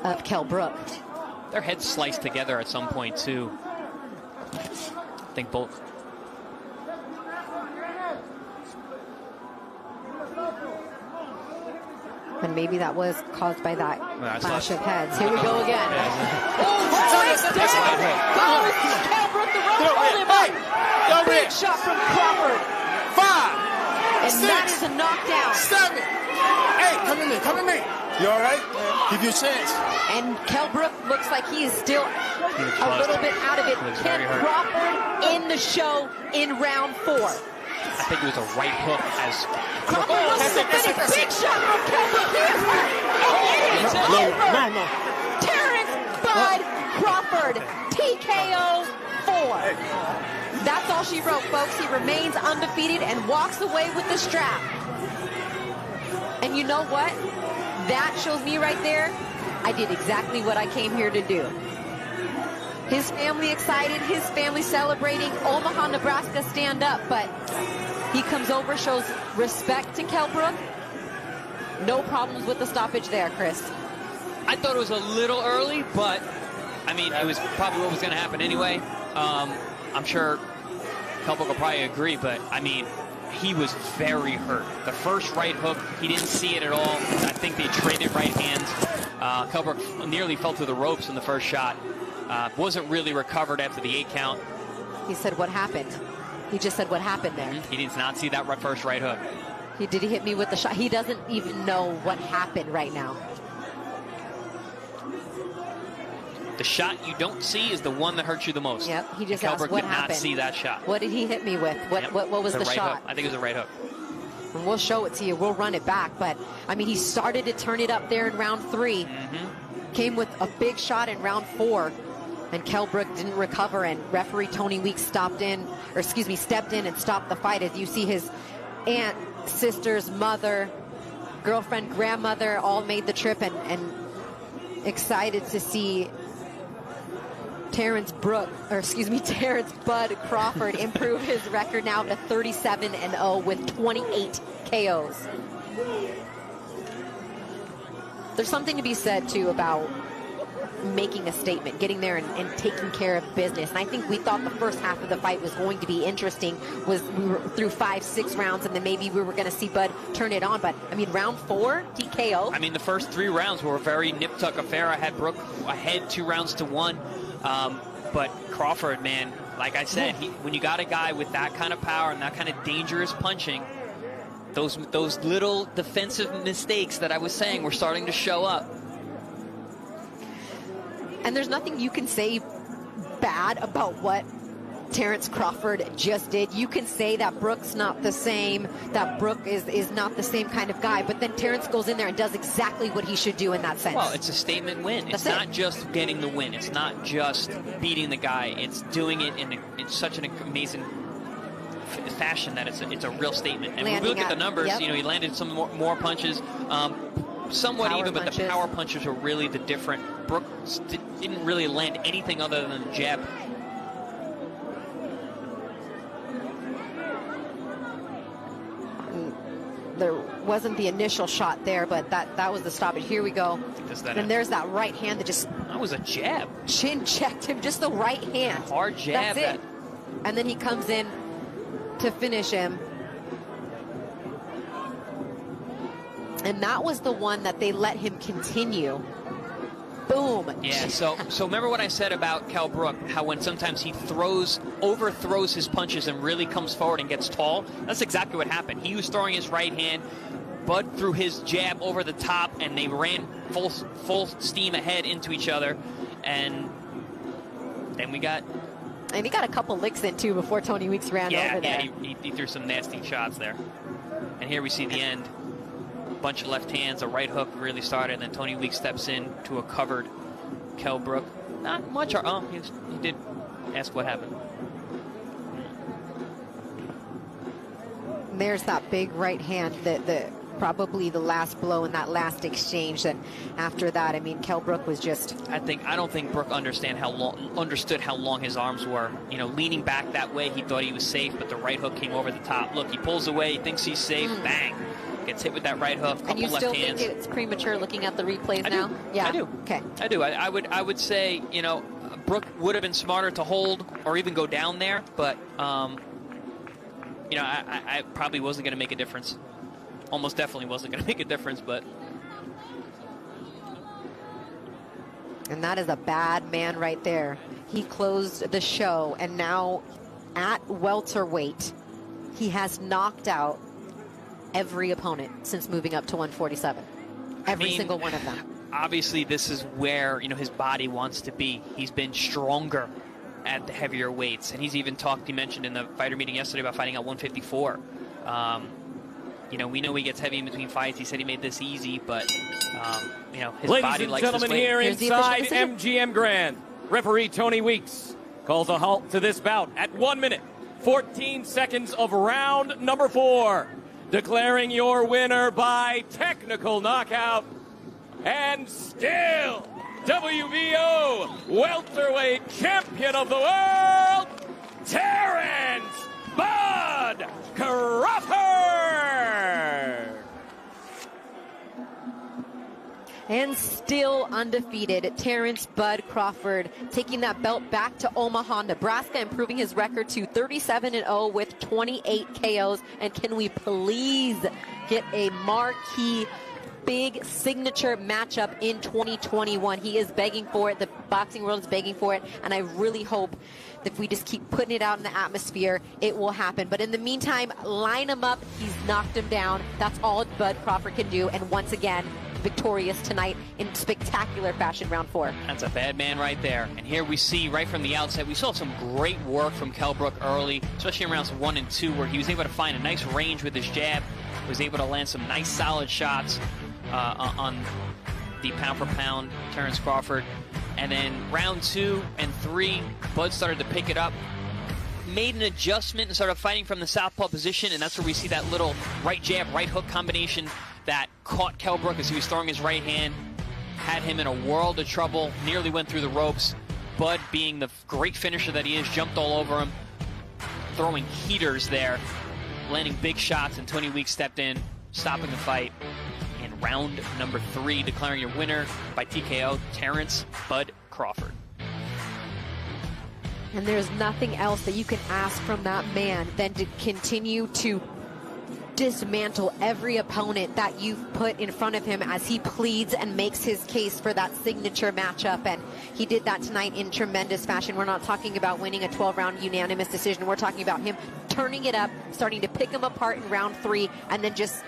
of Kell Brook. Their heads sliced together at some point, too. I think both. And maybe that was caused by that clash of heads. Here we go again. Yeah. Goes Kell Brook, the rope, hold him up. Big shot from Crawford. 5, And 6, that is a knockdown. 7, 8. Come in there, come in there. You all right? Give you a chance. And Kell Brook looks like he is still a little bit out of it. Ken Crawford in the show in round 4. I think it was a right hook as Crawford looks to finish. Big shot from Kell Brook. He is hurt. And it is over. Terrence Bud Crawford. TKO 4. That's all she wrote, folks. He remains undefeated and walks away with the strap. And you know what? That shows me right there, I did exactly what I came here to do. His family excited, his family celebrating. Omaha, Nebraska, stand up. But he comes over, shows respect to Kell Brook. No problems with the stoppage there, Chris. I thought it was a little early, but I mean, it was probably what was going to happen anyway. I'm sure Kell Brook will probably agree, but I mean, he was very hurt. The first right hook, he didn't see it at all. I think they traded right hands. Kell Brook nearly fell through the ropes in the first shot. Wasn't really recovered after the 8 count. He said, what happened? He just said, what happened there? He did not see that first right hook. Did he hit me with the shot? He doesn't even know what happened right now. The shot you don't see is the one that hurts you the most. Yep, he just Kell asked Brook what did happened. not see that shot. What did he hit me with? What was the right shot? Hook. I think it was a right hook. And we'll show it to you. We'll run it back. But, I mean, he started to turn it up there in round 3. Came with a big shot in round 4. And Kell Brook didn't recover. And referee Tony Weeks stepped in and stopped the fight. As you see his aunt, sisters, mother, girlfriend, grandmother all made the trip and excited to see Terrence Bud Crawford improve his record now to 37-0 with 28 KOs. There's something to be said too about making a statement, getting there and taking care of business. And I think we thought the first half of the fight was going to be interesting. We were through 5-6 rounds, and then maybe we were going to see Bud turn it on. But I mean, round 4 TKO. I mean, the first 3 rounds were a very nip-tuck affair. I had Brook ahead 2 rounds to 1. But Crawford, man, like I said, when you got a guy with that kind of power and that kind of dangerous punching, those little defensive mistakes that I was saying were starting to show up. And there's nothing you can say bad about what Terrence Crawford just did. You can say that Brook's not the same, that Brook is not the same kind of guy, but then Terrence goes in there and does exactly what he should do in that sense. Well, it's a statement win. It's not just getting the win. It's not just beating the guy. It's doing it in such an amazing fashion that it's a real statement. And when we look at the numbers, you know, he landed some more punches, somewhat power even, but punches. the power punches are really the different. Brook didn't really land anything other than the jab. There wasn't the initial shot there, but that was the stoppage. Here we go. And there's that right hand that just... That was a jab. Chin checked him, just the right hand. Hard jab. That's it. And then he comes in to finish him. And that was the one that they let him continue. Boom. Yeah, so remember what I said about Kell Brook, how when sometimes he overthrows his punches and really comes forward and gets tall? That's exactly what happened. He was throwing his right hand, Bud threw his jab over the top, and they ran full steam ahead into each other. And then we got... And he got a couple licks in, too, before Tony Weeks ran over there. Yeah, he threw some nasty shots there. And here we see the end. Bunch of left hands, a right hook really started, and then Tony Weeks steps in to a covered Kell Brook. Not much. He did ask what happened. There's that big right hand, probably the last blow in that last exchange. And after that, I mean, Kell Brook was just... I don't think Brook understood how long his arms were. You know, leaning back that way, he thought he was safe, but the right hook came over the top. Look, he pulls away, he thinks he's safe, bang. Gets hit with that right hook, couple And you left still hands. think it's premature looking at the replays now? Do. Yeah. I do. Okay. I do. I would say, you know, Brook would have been smarter to hold or even go down there, but, you know, I probably wasn't going to make a difference. Almost definitely wasn't going to make a difference, but. And that is a bad man right there. He closed the show, and now at welterweight, he has knocked out every opponent since moving up to 147. Every single one of them. Obviously, this is where, you know, his body wants to be. He's been stronger at the heavier weights, and he's even talked, he mentioned in the fighter meeting yesterday about fighting at 154. You know, we know he gets heavy in between fights. He said he made this easy, but, you know, his body likes this weight. Ladies and gentlemen, here inside MGM Grand, referee Tony Weeks calls a halt to this bout at 1 minute, 14 seconds of round number 4. Declaring your winner by technical knockout, and still WBO welterweight champion of the world, Terrence "Bud" Crawford. And still undefeated, Terrence "Bud" Crawford taking that belt back to Omaha, Nebraska, improving his record to 37-0 with 28 KOs. And can we please get a marquee big signature matchup in 2021? He is begging for it. The boxing world is begging for it. And I really hope that if we just keep putting it out in the atmosphere, it will happen. But in the meantime, line him up. He's knocked him down. That's all Bud Crawford can do. And once again, victorious tonight in spectacular fashion, round 4. That's a bad man right there. And here we see right from the outset, we saw some great work from Kell Brook early, especially in rounds 1 and 2, where he was able to find a nice range with his jab, was able to land some nice solid shots on the pound for pound Terrence Crawford. And then round 2 and 3, Bud started to pick it up, made an adjustment and started fighting from the southpaw position, and that's where we see that little right jab, right hook combination that caught Kell Brook as he was throwing his right hand, had him in a world of trouble, nearly went through the ropes. Bud, being the great finisher that he is, jumped all over him, throwing heaters there, landing big shots, and Tony Weeks stepped in, stopping the fight. In round number 3, declaring your winner by TKO, Terrence "Bud" Crawford. And there's nothing else that you can ask from that man than to continue to dismantle every opponent that you've put in front of him as he pleads and makes his case for that signature matchup. And he did that tonight in tremendous fashion. We're not talking about winning a 12-round unanimous decision. We're talking about him turning it up, starting to pick him apart in round 3, and then just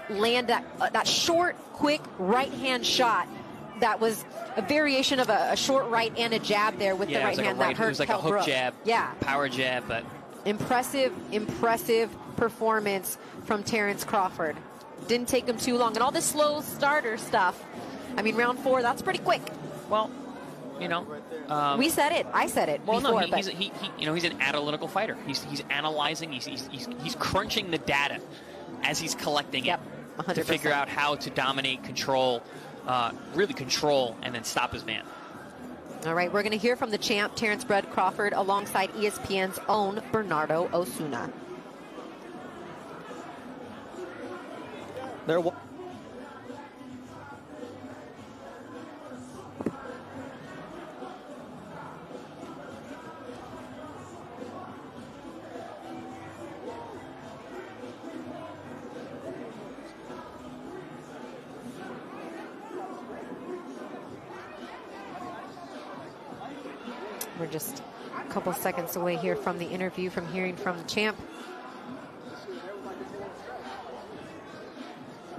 land that short, quick right-hand shot that was a variation of a short right and a jab there with the right hand that hurt. It was like Kell a hook Brook. jab, yeah, power jab, but impressive performance from Terrence Crawford. Didn't take him too long, and all this slow starter stuff. I mean, round 4, that's pretty quick. Well, you know, we said it. I said it. Well, before, no, you know, he's an analytical fighter. He's analyzing. He's crunching the data as he's collecting it 100%. to figure out how to dominate, control, really control, and then stop his man. All right, we're going to hear from the champ, Terrence "Bud" Crawford, alongside ESPN's own Bernardo Osuna. We're just a couple seconds away here from the interview, from hearing from the champ.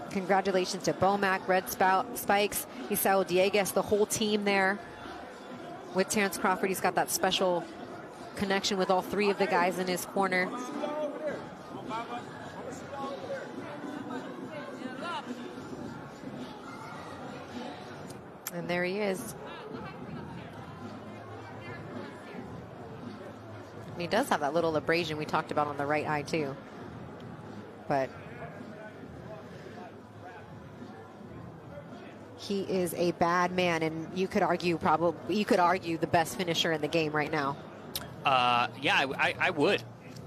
Congratulations to Bomac, Red Spikes, Isao Dieguez, the whole team there. With Terrence Crawford, he's got that special connection with all 3 of the guys in his corner. And there he is. He does have that little abrasion we talked about on the right eye too. But he is a bad man, and you could argue the best finisher in the game right now. Yeah, I would.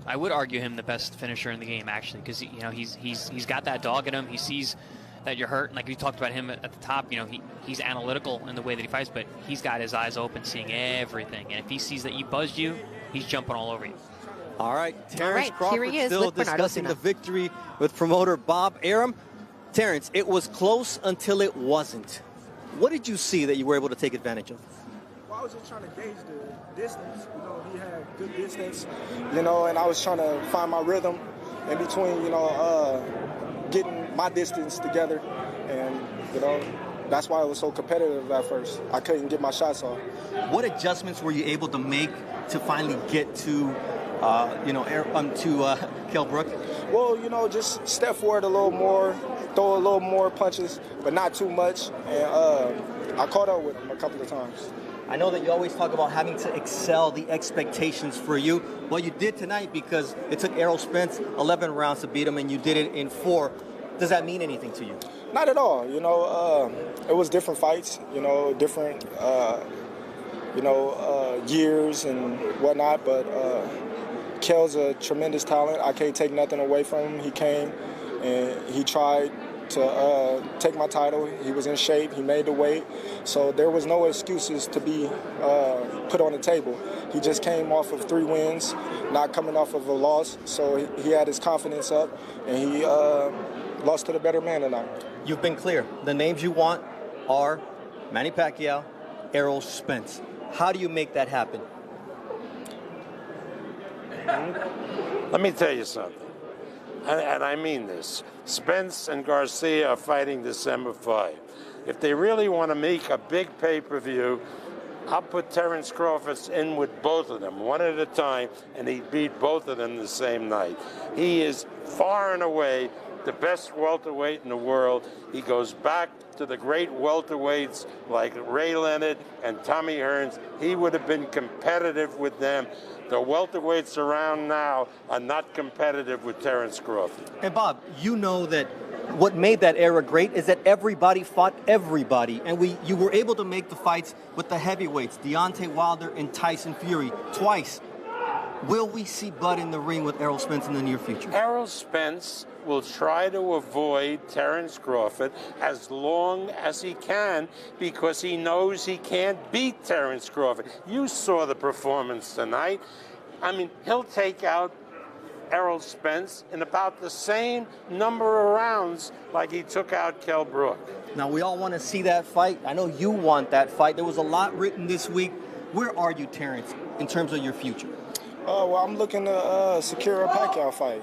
I would argue him the best finisher in the game, actually, because you know he's got that dog in him. He sees that you're hurt. And like we talked about him at the top, you know, he's analytical in the way that he fights, but he's got his eyes open, seeing everything. And if he sees that you buzzed you, he's jumping all over you. All right, Terrence Crawford here he is still with Bernardo discussing Zuna. the victory with promoter Bob Arum. Terrence, it was close until it wasn't. What did you see that you were able to take advantage of? Well, I was just trying to gauge the distance. You know, he had good distance, you know, and I was trying to find my rhythm in between, you know, getting my distance together. And, you know, that's why it was so competitive at first. I couldn't get my shots off. What adjustments were you able to make to finally get to, Kell Brook? Well, you know, just step forward a little more, throw a little more punches, but not too much. And I caught up with him a couple of times. I know that you always talk about having to excel the expectations for you. Well, you did tonight because it took Errol Spence 11 rounds to beat him, and you did it in 4. Does that mean anything to you? Not at all. You know, it was different fights, you know, different, years and whatnot. But Kell's a tremendous talent. I can't take nothing away from him. He came and he tried to take my title. He was in shape. He made the weight. So there was no excuses to be put on the table. He just came off of 3 wins, not coming off of a loss. So he had his confidence up, and he lost to the better man tonight. You've been clear. The names you want are Manny Pacquiao, Errol Spence. How do you make that happen? Let me tell you something, and I mean this. Spence and Garcia are fighting December 5. If they really want to make a big pay-per-view, I'll put Terrence Crawford in with both of them, one at a time, and he beat both of them the same night. He is far and away the best welterweight in the world. He goes back to the great welterweights like Ray Leonard and Tommy Hearns. He would have been competitive with them. The welterweights around now are not competitive with Terrence Crawford. And Bob, you know that what made that era great is that everybody fought everybody, and you were able to make the fights with the heavyweights, Deontay Wilder and Tyson Fury, twice. Will we see blood in the ring with Errol Spence in the near future? Errol Spence will try to avoid Terrence Crawford as long as he can because he knows he can't beat Terrence Crawford. You saw the performance tonight. I mean, he'll take out Errol Spence in about the same number of rounds like he took out Kell Brook. Now, we all want to see that fight. I know you want that fight. There was a lot written this week. Where are you, Terrence, in terms of your future? Well, I'm looking to secure a Pacquiao fight.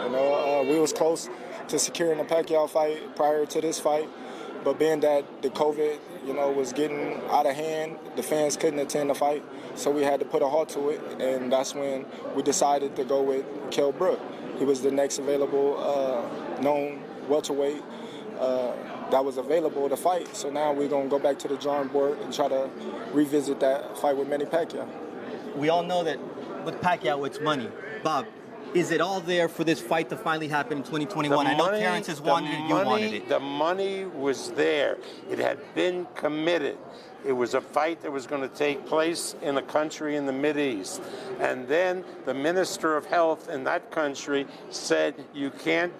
You know, we was close to securing a Pacquiao fight prior to this fight, but being that the COVID, you know, was getting out of hand, the fans couldn't attend the fight, so we had to put a halt to it, and that's when we decided to go with Kell Brook. He was the next available known welterweight that was available to fight, so now we're going to go back to the drawing board and try to revisit that fight with Manny Pacquiao. We all know that with Pacquiao, it's money. Bob, is it all there for this fight to finally happen in 2021? I know Terrence has wanted it, you wanted it. The money was there. It had been committed. It was a fight that was going to take place in a country in the Mideast. And then the Minister of Health in that country said, you can't